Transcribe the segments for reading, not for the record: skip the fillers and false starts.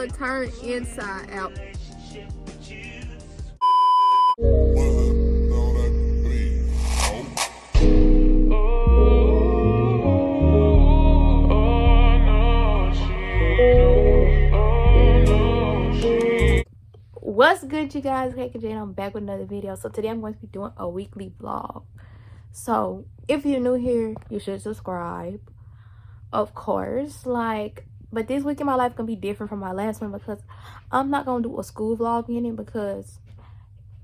umbrella turned inside out. What's good, you guys? Kenja, and I'm back with another video. So today I'm going to be doing a weekly vlog. So if you're new here, you should subscribe, of course. But this week in my life gonna be different from my last one because I'm not gonna do a school vlog in it because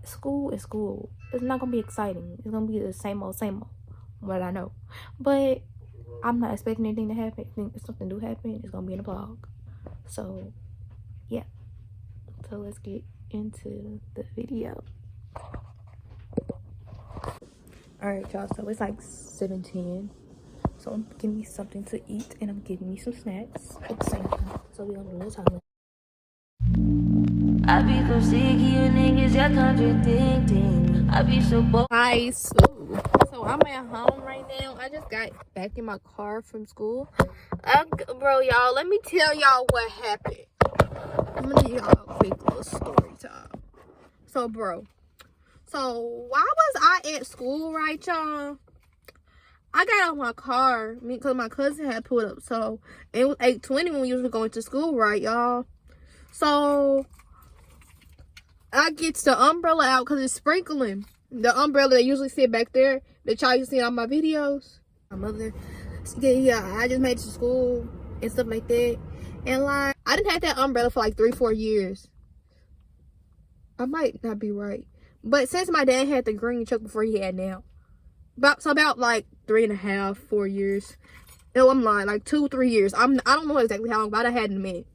school is school. It's not gonna be exciting. It's gonna be the same old what I know. But I'm not expecting anything to happen. If something do happen, it's gonna be in a vlog. So yeah, so let's get into the video. All right, y'all, so it's like 7:10, so I'm getting me something to eat and I'm getting me some snacks at the same time, so we're gonna do a little time. I be so sick of you niggas, you're contradicting. I be so bored. Hi, so I'm at home right now. I just got back in my car from school. Bro, y'all, let me tell y'all what happened. I'm gonna give y'all a quick little story time. So, bro, so why was I at school, right, y'all? I got out my car because my cousin had pulled up. So it was 8:20 when we was going to school, right, y'all? So I gets the umbrella out because it's sprinkling. The umbrella that usually sit back there that y'all used to see on my videos. My mother, yeah, I just made it to school and stuff like that. And like, I didn't have that umbrella for like 3-4 years. I might not be right. But since my dad had the green truck before he had now. About like 3.5-4 years. No, I'm lying, like 2-3 years. I don't know exactly how long, but I had it in a minute.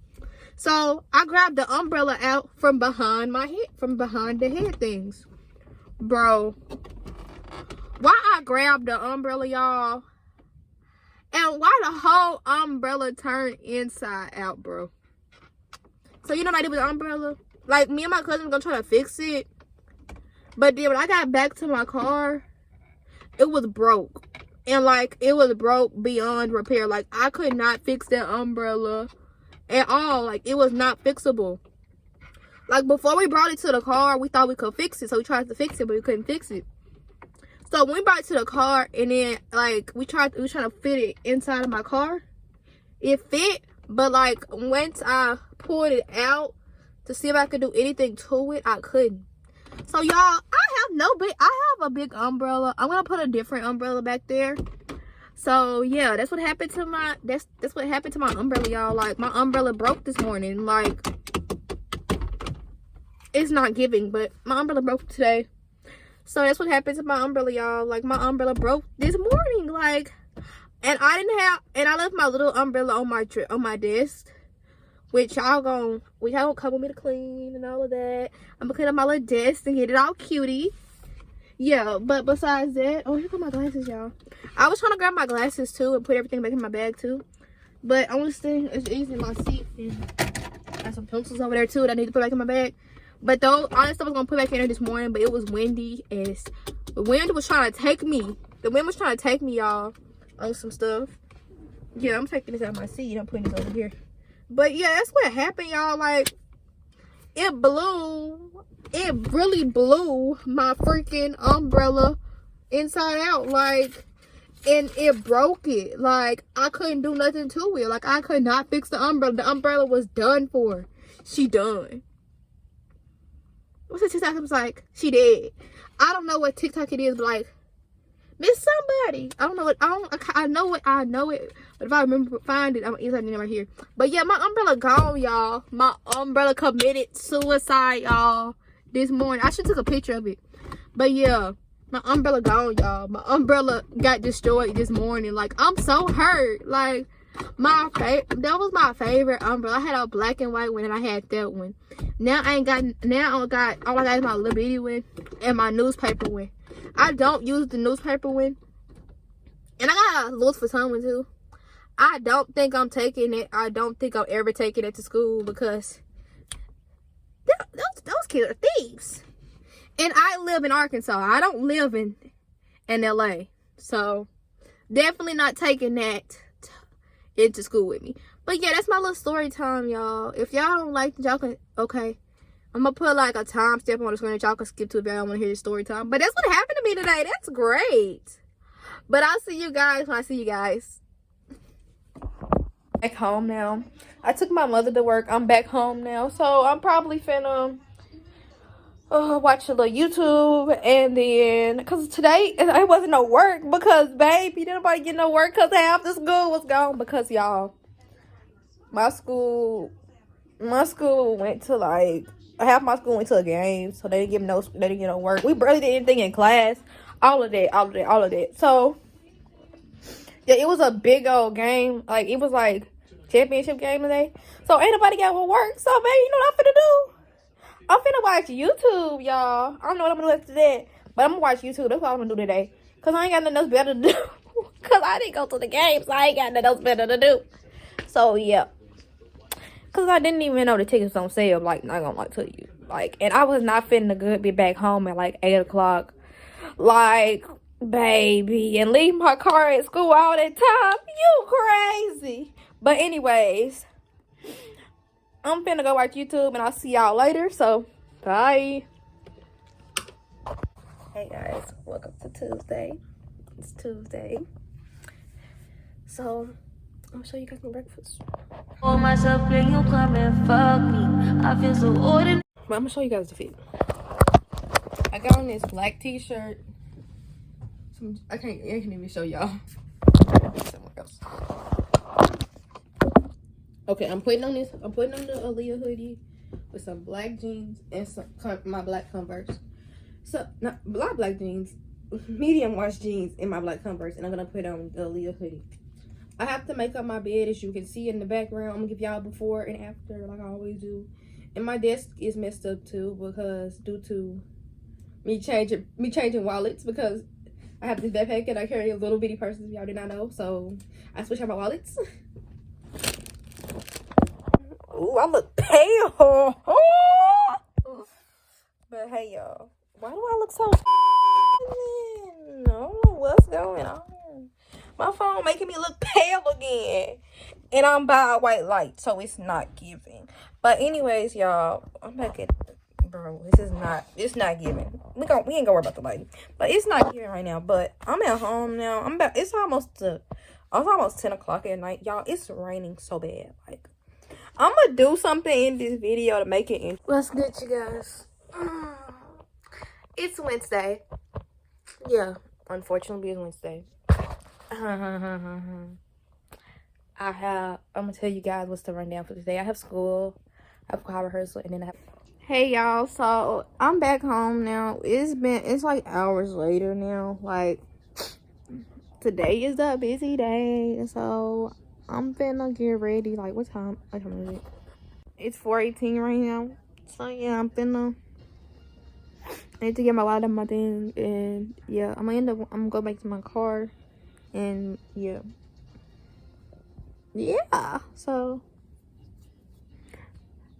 So I grabbed the umbrella out from behind my head, from behind the head things. Bro, why I grabbed the umbrella, y'all, and why the whole umbrella turned inside out, bro? So you know what I did with the umbrella? Like, me and my cousin were gonna try to fix it, but then when I got back to my car, it was broke. And like, it was broke beyond repair. Like, I could not fix that umbrella at all. Like, it was not fixable. Like, before we brought it to the car, we thought we could fix it, so we tried to fix it, but we couldn't fix it. So when we brought it to the car, and then like we were trying to fit it inside of my car, it fit, but like once I pulled it out to see if I could do anything to it, I couldn't. So y'all, I have a big umbrella. I'm gonna put a different umbrella back there. So yeah, that's what happened to my umbrella, y'all. Like, my umbrella broke this morning. Like, it's not giving, but my umbrella broke today. So that's what happened to my umbrella, y'all. Like, my umbrella broke this morning. Like, and I left my little umbrella on my desk, which y'all gonna come with me to clean and all of that. I'm gonna clean up my little desk and get it all cutie. Yeah, but besides that, oh, here come my glasses, y'all. I was trying to grab my glasses too and put everything back in my bag too, but only thing is easy in my seat, and I have some pencils over there too that I need to put back in my bag. But though, honestly, I was gonna put back in there this morning, but it was windy as the wind was trying to take me. The wind was trying to take me, y'all, on some stuff. Yeah, I'm taking this out of my seat. I'm putting this over here. But yeah, that's what happened, y'all. Like, it really blew my freaking umbrella inside out. Like, and it broke it. Like, I couldn't do nothing to it. Like, I could not fix the umbrella. The umbrella was done for. She done. What's the TikTok? I was like, she dead. I don't know what TikTok it is, but like, miss somebody. I don't know what. I know it. But if I remember find it, I'm gonna insert it right here. But yeah, my umbrella gone, y'all. My umbrella committed suicide, y'all, this morning. I should took a picture of it. But yeah, my umbrella gone, y'all. My umbrella got destroyed this morning. Like, I'm so hurt. Like, that was my favorite umbrella. I had a black and white one, and I had that one. Now all I got is my little bitty one and my newspaper one. I don't use the newspaper one, and I got a Louis Vuitton one too. I don't think I'm taking it. I don't think I'm ever taking it to school because those kids are thieves. And I live in Arkansas. I don't live in LA, so definitely not taking that into school with me. But yeah, that's my little story time, y'all. If y'all don't like, y'all can, okay. I'm gonna put like a timestamp on the screen that y'all can skip to if y'all don't want to hear the story time. But that's what happened to me today. That's great. But I'll see you guys when I see you guys. Back home now. I took my mother to work. I'm back home now. So I'm probably finna watch a little YouTube, and then because today it wasn't no work because baby, didn't nobody get no work because half the school was gone because y'all, my school went to like half my school went to a game, so they didn't get no work. We barely did anything in class. All of that. So yeah, it was a big old game. Like it was like championship game today. So ain't nobody got no work. So baby, you know what I'm finna do? I'm finna watch YouTube, y'all. I don't know what I'm gonna do after that, but I'm gonna watch YouTube. That's what I'm gonna do today. Cause I ain't got nothing else better to do. Cause I didn't go to the game, so I ain't got nothing else better to do. So yeah. Cause I didn't even know the tickets on sale. Like, not gonna lie to you. Like, and I was not finna be back home at like 8 o'clock. Like, baby, and leave my car at school all that time. You crazy. But anyways, I'm finna go watch YouTube, and I'll see y'all later. So, bye. Hey guys, welcome to Tuesday. It's Tuesday. So, I'm gonna show you guys my breakfast. For myself, then you come and fuck me. I feel so ordinary. But I'm gonna show you guys the fit. I got on this black t-shirt. I can't even show y'all. Somewhere else. Okay, I'm putting on the Aaliyah hoodie with some black jeans and my black Converse. So not black jeans, medium wash jeans and my black Converse, and I'm gonna put on the Aaliyah hoodie. I have to make up my bed, as you can see in the background. I'm gonna give y'all before and after, like I always do. And my desk is messed up too because due to me changing wallets, because I have this backpack and I carry a little bitty purse, if y'all did not know. So I switched out my wallets. Ooh, I look pale. But hey, y'all, why do I look so? I don't know what's going on. My phone making me look pale again, and I'm by a white light, so it's not giving. But anyways, y'all, I'm back at. Bro, it's not giving. We ain't gonna worry about the lighting, but it's not giving right now. But I'm at home now. It's almost 10 o'clock at night, y'all. It's raining so bad. Like, I'm gonna do something in this video to make it in. What's good, you guys? It's Wednesday. Yeah, unfortunately, it's Wednesday. I'm gonna tell you guys what's the rundown for today. I have school, I have choir rehearsal, and then I have. Hey y'all, so I'm back home now. It's like hours later now. Like, today is a busy day, so I'm finna get ready. Like, what time is it? It's 4:18 right now. So yeah, I need to get my wallet and my thing, and yeah, I'm gonna go back to my car, and yeah, so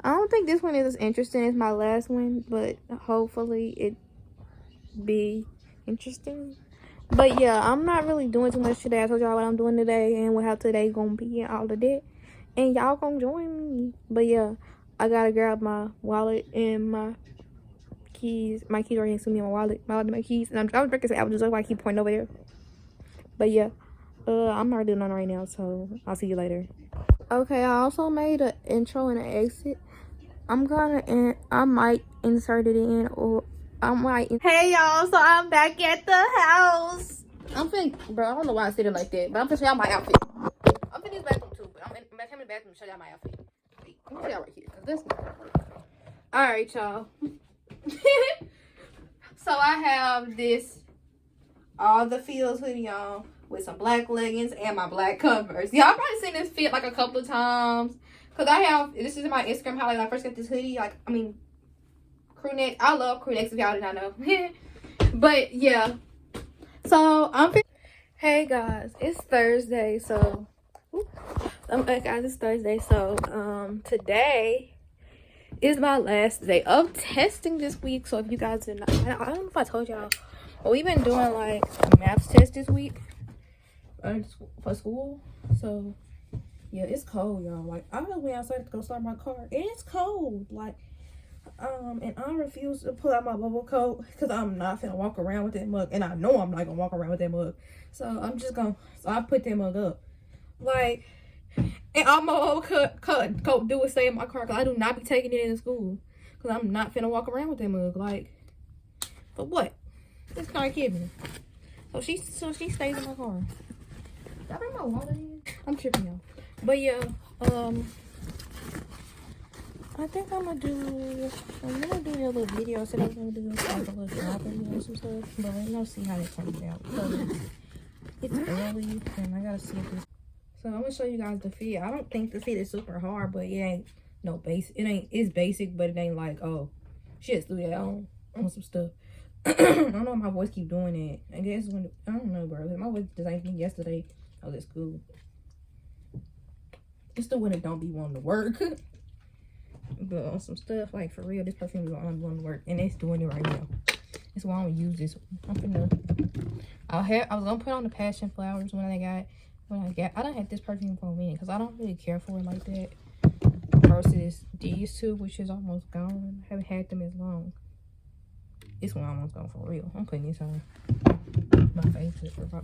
I don't think this one is as interesting as my last one, but hopefully it be interesting. But yeah, I'm not really doing too much today. I told y'all what I'm doing today and how today's gonna be and all of that, and y'all gonna join me. But yeah, I gotta grab my wallet and my keys. My keys are next to me, my wallet and my keys. And I was drinking some apple juice, that's why I keep pointing over there. But yeah, I'm not doing nothing right now, so I'll see you later. Okay, I also made an intro and an exit. I might insert it in, or I might. Hey y'all, so I'm back at the house. Bro, I don't know why I said it like that, but I'm finna show y'all my outfit. I'm finna use the bathroom too, but I'm in the bathroom to show y'all my outfit. Wait, I'm gonna show y'all right here, cause this. All right, y'all. So I have this all the feels hoodie on with some black leggings and my black Converse. Y'all probably seen this fit like a couple of times, cause this is my Instagram highlight. When I first got this hoodie, crew neck. I love crew necks, if y'all did not know. But yeah, so hey guys, it's Thursday. So it's Thursday. So today is my last day of testing this week. So if you guys did not, I don't know if I told y'all, but we've been doing like a math test this week for school. So yeah, it's cold, y'all. Like, I just went outside to go start my car. And it's cold. Like, and I refuse to pull out my bubble coat because I'm not finna walk around with that mug. And I know I'm not gonna walk around with that mug. So I'm just gonna, so I put that mug up. Like, and all my bubble coat do is stay in my car because I do not be taking it into school. Because I'm not finna walk around with that mug. Like, for what? It's not kidding. So she stays in my car. Did I bring my water in? I'm tripping, y'all. But yeah, I think I'm gonna do a little video. So I'm gonna do like a little shopping and some stuff. But we're gonna see how it turns out. So it's early and I gotta see if this. So I'm gonna show you guys the fit. I don't think the fit is super hard, but it ain't no basic. It's basic, but it ain't like, oh, shit, do that on some stuff. I don't know why my voice keep doing it. I guess when I don't know, bro. My voice just ain't been yesterday. I was at school. It's the when it don't be wanting to work. But on some stuff, like for real, this perfume is on going to work, and it's doing it right now. That's why I'm gonna use this. I was gonna put on the passion flowers when I don't have this perfume for a minute because I don't really care for it like that. Versus these two, which is almost gone. I haven't had them as long. This one almost gone for real. I'm putting this on my face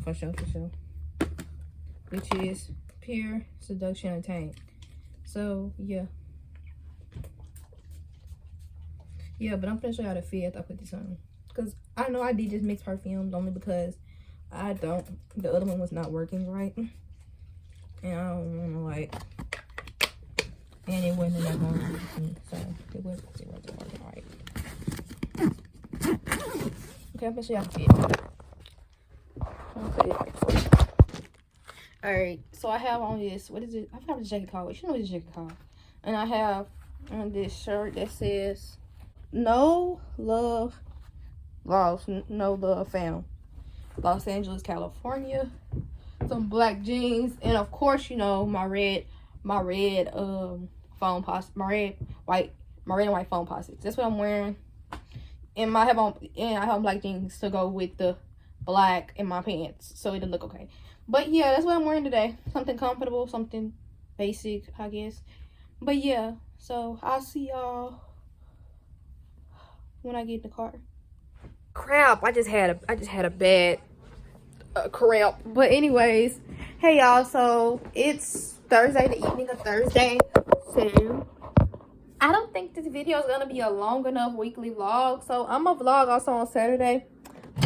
for sure. Which is Pure Seduction Attained. So yeah. Yeah, but I'm gonna show y'all the fit after I put this on. Because I know I did just mix perfumes only because the other one was not working right. And I don't wanna like, and it wasn't enough on me, so it wasn't working right. Okay, I'm gonna show y'all the fit. Alright, so I have on this, what is it? I forgot what the jacket called. You know what this jacket called. And I have on this shirt that says, No love lost, no love found. Los Angeles, California. Some black jeans, and of course, you know, my red phone posit, my red and white phone posits. That's what I'm wearing. And I have on black jeans to go with the black in my pants, so it'll look okay. But yeah, that's what I'm wearing today. Something comfortable, something basic, I guess. But yeah, so I'll see y'all when I get in the car. Crap! I just had a bad cramp. But anyways, hey y'all. So it's Thursday, the evening of Thursday. So I don't think this video is gonna be a long enough weekly vlog. So I'm gonna vlog also on Saturday.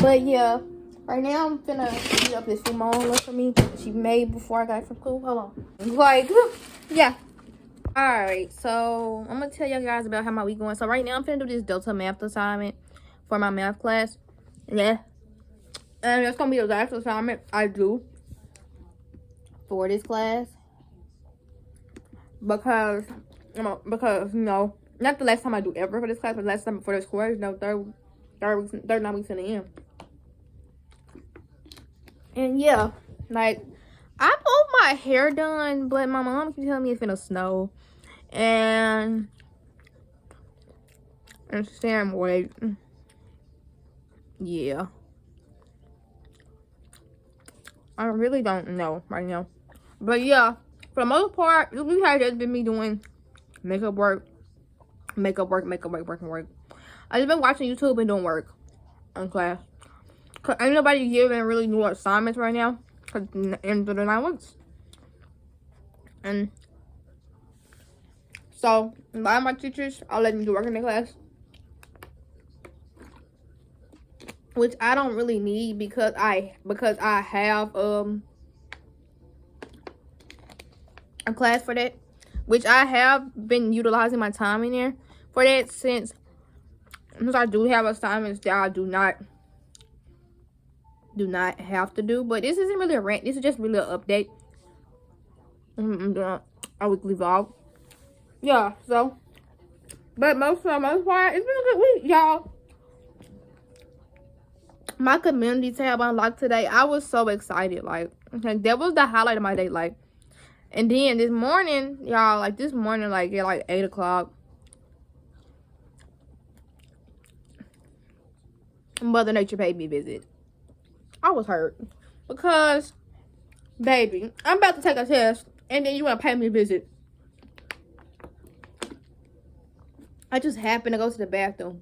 But yeah, right now I'm finna heat up this food my mom left for me. She made before I got from school. Hold on. Like, yeah. Alright, so I'm gonna tell you guys about how my week going. So right now I'm finna do this Delta math assignment for my math class. Yeah. And it's gonna be the last assignment I do for this class. Because you know, not the last time I do ever for this class, but the last time for this course, no, third 9 weeks in the end. And yeah, like, I want my hair done, but my mom keeps telling me it's gonna snow. And Sam, wait. Yeah. I really don't know right now. But yeah, for the most part, we have just been me doing makeup work. I just been watching YouTube and doing work in class. Cause ain't nobody giving really new assignments right now. Cause the end of the 9 weeks. And so a lot of my teachers are letting me do work in the class, which I don't really need because I have a class for that, which I have been utilizing my time in there for that since I do have assignments that I do not have to do. But this isn't really a rant. This is just really an update. I'm doing a weekly vlog. Yeah, so, but for the most part, it's been a good week, y'all. My community tab unlocked today. I was so excited. Like, okay, that was the highlight of my day. Like, and then this morning, y'all, like this morning, like at like 8 o'clock, Mother Nature paid me a visit. I was hurt because, baby, I'm about to take a test And then you want to pay me a visit. I just happened to go to the bathroom.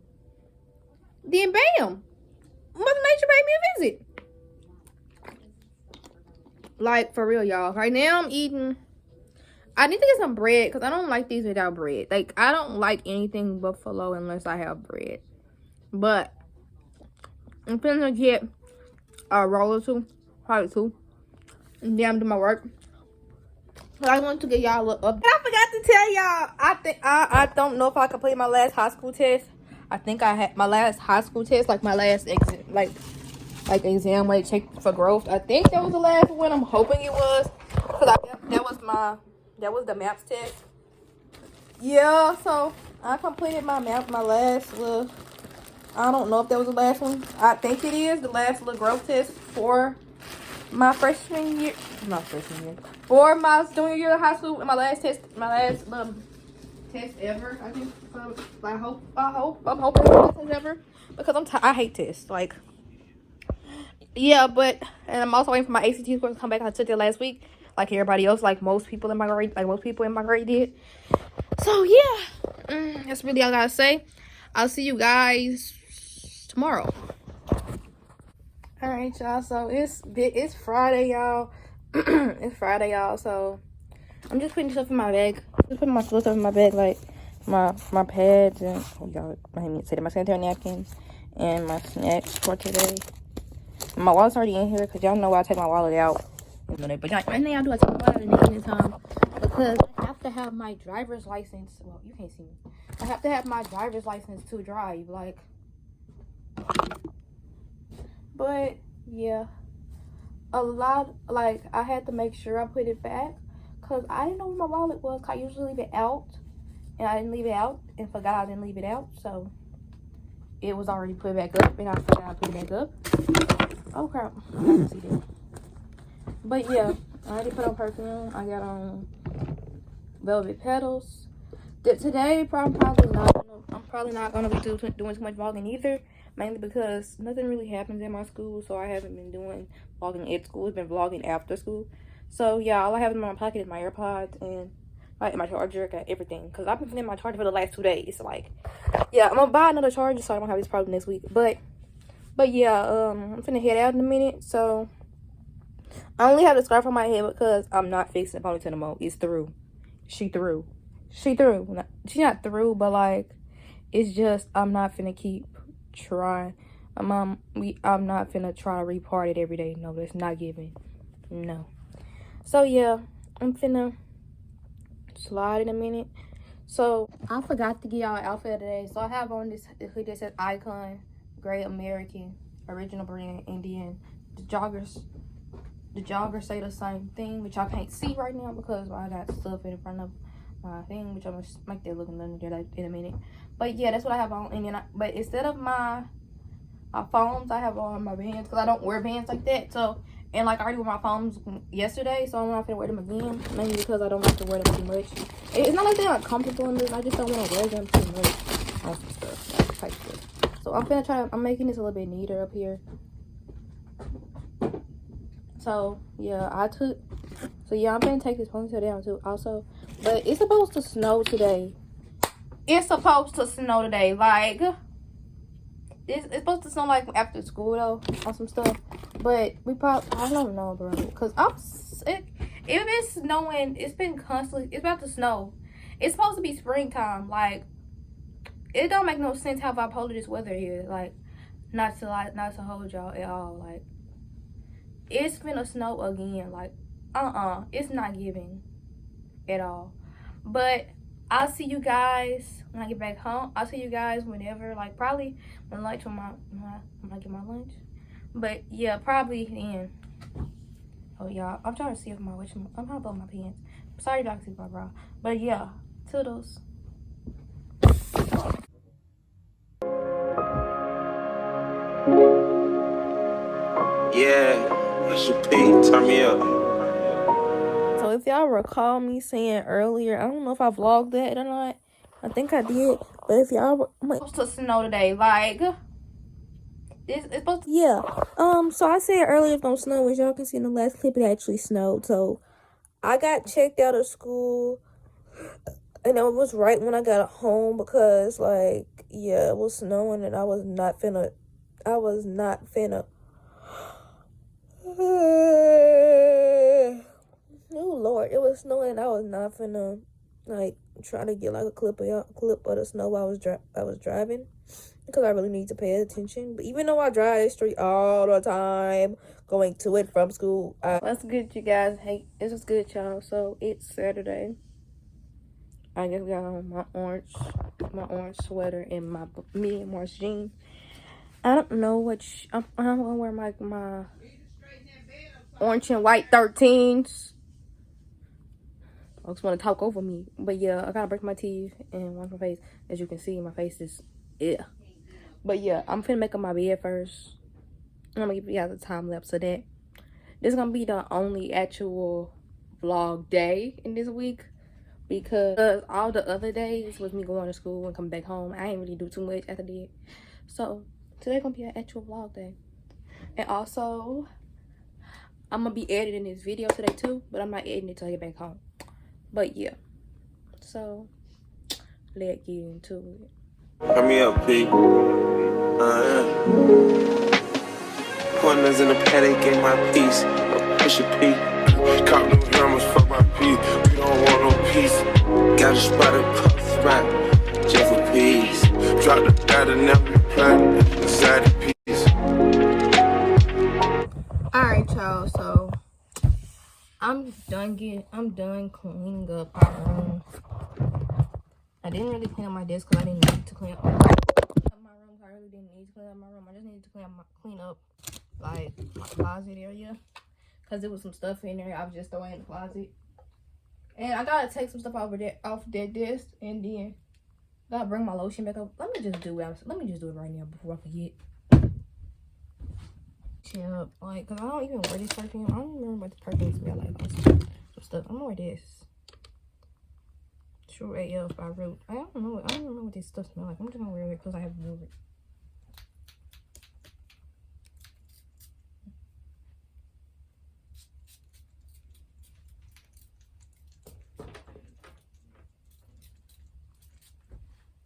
Then bam, Mother Nature paid me a visit. Like, for real, y'all. Right now I'm eating. I need to get some bread because I don't like these without bread. Like, I don't like anything buffalo unless I have bread. But I'm finna get a roll or two, probably two. And then I'm doing my work. But I want to get y'all a little update. I forgot to tell y'all. I don't know if I completed my last high school test. I think I had my last high school test, like my last exam, like exam where they check for growth. I think that was the last one. I'm hoping it was, because that was the maps test. Yeah, so I completed my last little. I don't know if that was the last one. I think it is the last little growth test for my freshman year. Not freshman year. For my junior year of high school. And my last test little test ever. I think. I'm hoping it's the last test ever, because I hate tests. Like, yeah, but and I'm also waiting for my ACT score to come back. I took it last week, like everybody else, like most people in my grade did. So yeah, that's really all I gotta say. I'll see you guys tomorrow. All right, y'all. So it's Friday, y'all. It's Friday, y'all. So I'm just putting stuff in my bag. Just putting my stuff in my bag, like my pads and y'all. I didn't say that, my sanitary napkins and my snacks for today. My wallet's already in here because y'all know I take my wallet out. But right now I do, I take my wallet in the evening time because I have to have my driver's license. Well, you can't see me. I have to have my driver's license to drive. Like, but yeah, a lot. Like, I had to make sure I put it back because I didn't know where my wallet was. I usually leave it out, and I didn't leave it out and forgot I didn't leave it out. So it was already put back up, and I forgot I put it back up. Oh crap! I didn't see that. But yeah, I already put on perfume. I got on velvet petals. Today, I'm probably not gonna be doing too much vlogging either. Mainly because nothing really happens in my school, so I haven't been doing vlogging at school. It's been vlogging after school. So yeah, all I have in my pocket is my AirPods and my charger. Got everything because I've been putting my charger for the last 2 days. So like, yeah, I'm gonna buy another charger so I don't have this problem next week. But yeah, I'm finna head out in a minute. So I only have the scarf on my head because I'm not fixing the ponytail no more. It's through. She through. She's not through, but like, it's just I'm not finna keep trying. I'm not finna try to repart it every day. No, that's not giving. No. So yeah, I'm finna slide in a minute. So I forgot to get y'all an outfit today. So I have on this hoodie that says Icon, Great American, Original Brand, Indian. The joggers say the same thing, which I can't see right now because I got stuff in front of my thing, which I'm gonna make that look under there in a minute. But yeah, that's what I have on. And then but instead of my foams, I have on my bands because I don't wear bands like that. So, and like I already wore my foams yesterday, so I'm not gonna wear them again, mainly because I don't like to wear them too much. It's not like they're uncomfortable in this, I just don't want to wear them too much. Type stuff. So I'm making this a little bit neater up here. So yeah, I'm gonna take this ponytail down too also. But it's supposed to snow today. Like, it's supposed to snow like after school though, on some stuff. But I don't know, bro, because it been snowing. It's been constantly. It's about to snow. It's supposed to be springtime. Like, it don't make no sense how bipolar this weather is. Like, not to hold y'all at all. Like, it's finna snow again. Like, it's not giving at all. But I'll see you guys when I get back home. I'll see you guys whenever, like, probably when I get my lunch. But yeah, probably then. Oh y'all, I'm trying to see if I'm trying to blow my pants. Sorry, y'all can see my bra. But yeah, toodles. Yeah, that's your P. Turn me up. So if y'all recall me saying earlier, I don't know if I vlogged that or not. I think I did. But if y'all it's supposed to snow today, like it's supposed to, yeah. So I said earlier it's gonna snow. As y'all can see in the last clip, it actually snowed. So I got checked out of school, and it was right when I got home because, like, yeah, it was snowing, and I was not finna. Oh Lord, it was snowing. I was not finna like try to get like a clip of the snow while I was driving, because I really need to pay attention. But even though I drive this street all the time, going to and from school, what's good, you guys? Hey, this is good, y'all. So it's Saturday. I just got on my orange sweater and my medium orange jeans. I don't know what I'm gonna wear my orange and white 13s. Folks want to talk over me, but yeah, I gotta brush my teeth and wash my face. As you can see, my face is But yeah, I'm finna make up my bed first. I'm gonna give you guys a time lapse of that. This is gonna be the only actual vlog day in this week, because all the other days was me going to school and coming back home. I ain't really do too much after that. So today gonna be an actual vlog day. And also, I'm gonna be editing this video today too, but I'm not editing it till I get back home. But yeah, so let's get into it. Turn me up, P. Corners in the paddock, get my piece. Push a P. Cop new hammers, fuck my P. We don't want no peace. Got a spot across the spot, just for peace. Drop the data, never reply. Inside the piece. Alright, y'all, so I'm done cleaning up our room. I didn't really clean up my desk because I didn't need to clean up my room. I really didn't need to clean up my room. I just needed to clean up like my closet area, because there was some stuff in there I was just throwing in the closet. And I gotta take some stuff off that desk, and then gotta bring my lotion back up. Let me just do it right now before I forget. Chill, like, cause I don't even wear this perfume. I don't remember what the perfume smell like. Some stuff. I'm gonna wear this. True AF by Root. I don't know what this stuff smells like. I'm just gonna wear it because I have to move it.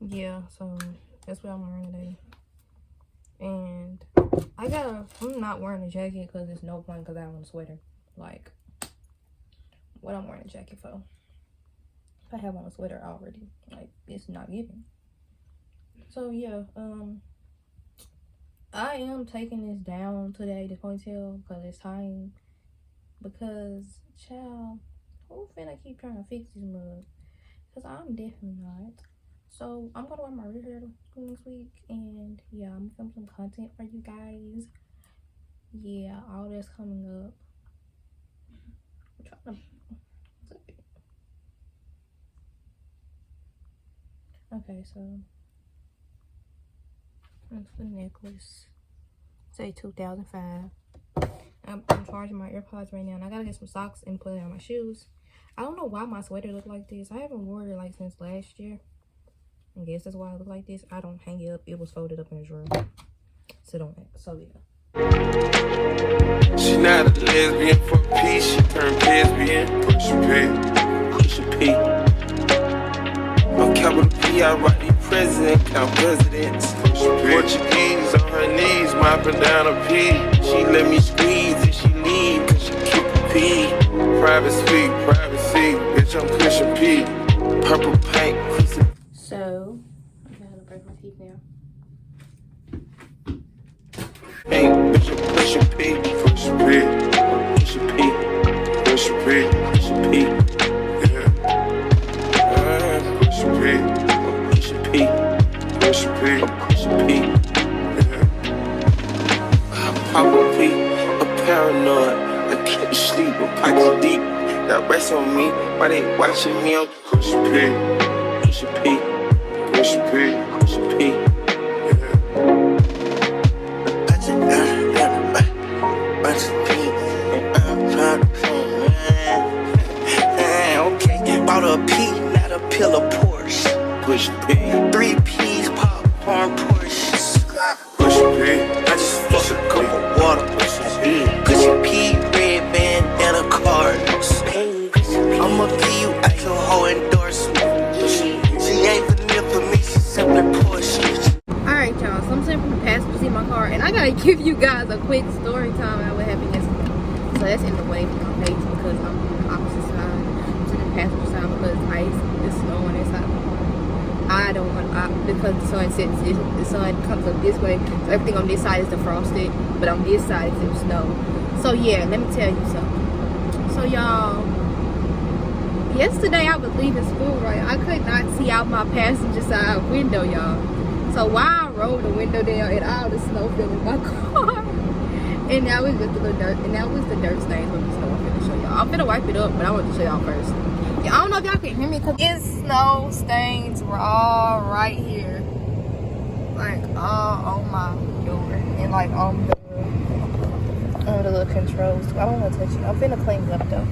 Yeah, so that's what I'm wearing today. And I'm not wearing a jacket because there's no point, because I have on a sweater. Like, what I'm wearing a jacket for? If I have on a sweater already, like, it's not giving. So yeah, I am taking this down today, the ponytail, because it's time. Because, child, who finna keep trying to fix this mug? Because I'm definitely not. So I'm gonna wear my real hair to school next week, and yeah, I'm gonna film some content for you guys. Yeah, all that's coming up. Okay, so that's the necklace. Say 2005. I'm charging my AirPods right now, and I gotta get some socks and put it on my shoes. I don't know why my sweater look like this. I haven't worn it like since last year. I guess that's why I look like this. I don't hang it up. It was folded up in a drawer. Sit on it. So yeah. She not a lesbian for peace. She turned lesbian. Push a P. Push a P. On capital P, I write the president, count presidents. Portuguese on her knees, mopping down a P. She let me squeeze if she leave, cause she keep a P. Privacy, bitch, I'm pushing P. Purple paint, so I'm gonna brush my teeth now. hey, bitch, I'm pushing P. Push a P. Push a P. Push a P. Push a P. Yeah. Push a P. Push a P. Push a P. Push a P. Yeah. Pop a P. I'm paranoid. I can't sleep. My pockets deep. That rest on me. Why they watching me? I'm push a P. Push a P. Push a P. Push a P. Yeah. Okay, bought a P, not a pill of Porsche. Push a P. 3 P's, popcorn Porsche. Push a P. I just fucked a cup of water. Cause you P, red band, and a card. got your whole endorsement. She ain't vanilla for me, she simply Porsche. Alright, y'all, so I'm sitting from the passenger seat in my car, and I gotta give you guys a quick story time about what happened yesterday. So that's in the way from my face because I'm on the opposite side to the passenger side because it's snowing inside of my car. I don't want because the sun sets, the sun comes up this way, so everything on this side is defrosted, but on this side it's snow. So yeah, let me tell you something. So y'all, yesterday I was leaving school, right? I could not see out my passenger side window, y'all. So while I rolled the window down and all the snow fell in my car, and that was just a little dirt, and that was the dirt stains from the snow. I'm finna show y'all. I'm finna wipe it up, but I want to show y'all first. Yeah, I don't know if y'all can hear me because it's snow stains were all right here, like all on my door and like on the little controls. I don't want to touch it. I'm finna clean it up though.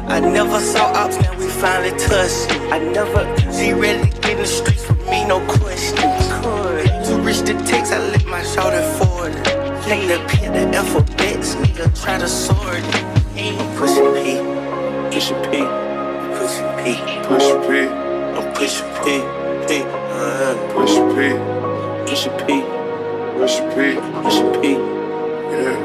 I never saw ops, now we finally touched. She ready to get in the streets with me, no question. To reach the text, I let my shoulder forward. Take the P at the alphabets, nigga try to sword. I'm pushing P, pushing P, pushing P, Push P, I'm pushing P, P, push P, pushing P, push P, pushing P, yeah.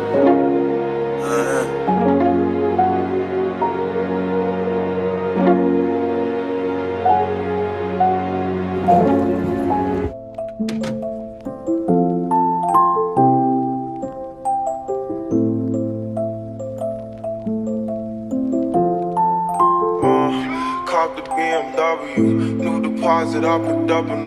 Cop the BMW, new deposit, I put up in.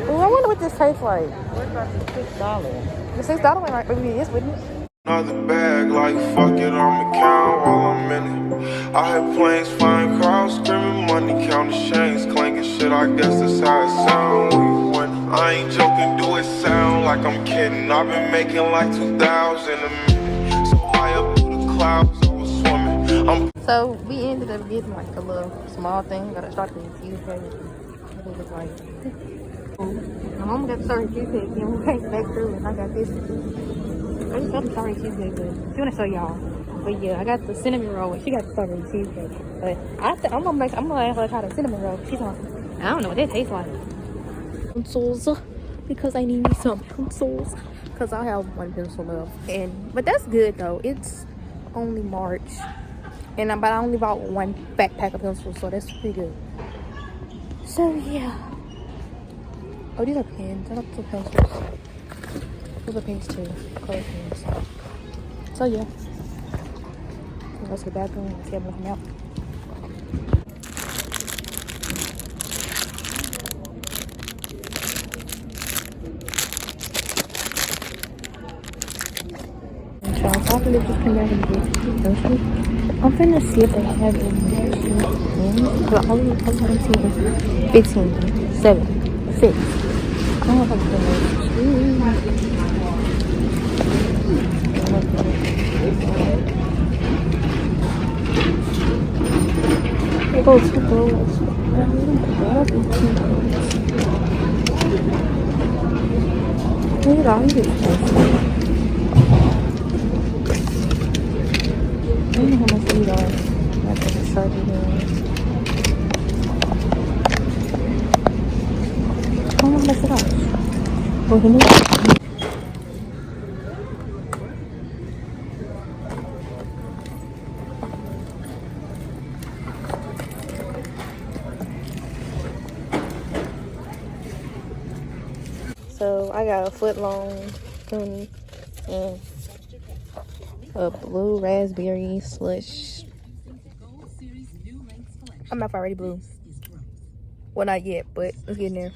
Oh, I wonder what this tastes like. What about the $6? The $6 one, right? Maybe it is, wouldn't it? Another bag, like fuck it, I'ma count while I'm in it. I had planes flying, crowds screaming, money counting chains, clanking shit. I guess that's how it sound when you win. I ain't joking, do it sound like I'm kidding. I've been making like 2,000 a minute, so high up through the clouds, I was swimming. So we ended up getting like a little small thing. Got a strawberry cheesecake. It was like, my mom got the strawberry cheesecake and we came back through and I got this. I just got the strawberry cheesecake, but she wanna show y'all. But yeah, I got the cinnamon roll and she got the strawberry cheesecake. But I'm gonna ask her to try the cinnamon roll. She's on. I don't know what that tastes like. Pencils, because I need me some pencils. Cause I have one pencil left, but that's good though. It's only March. But I only bought one backpack of pencils, so that's pretty good. So yeah. Oh, these are pens. I don't do pencils. Those are pens too. Color pens. So yeah. Go to the bathroom and see if I come out. So I'm finna just come back and get I'm finna see if they have any pens. But all I haven't seen is 15, 7, 6. I don't know if I can those. It goes to those. Look at all these things. I don't know how much these are. That's like a Sharpie there. I don't know how much it is. Well, he needs So I got a foot long toonie and a blue raspberry slush. I'm not already blue. Well, not yet, but let's get in there.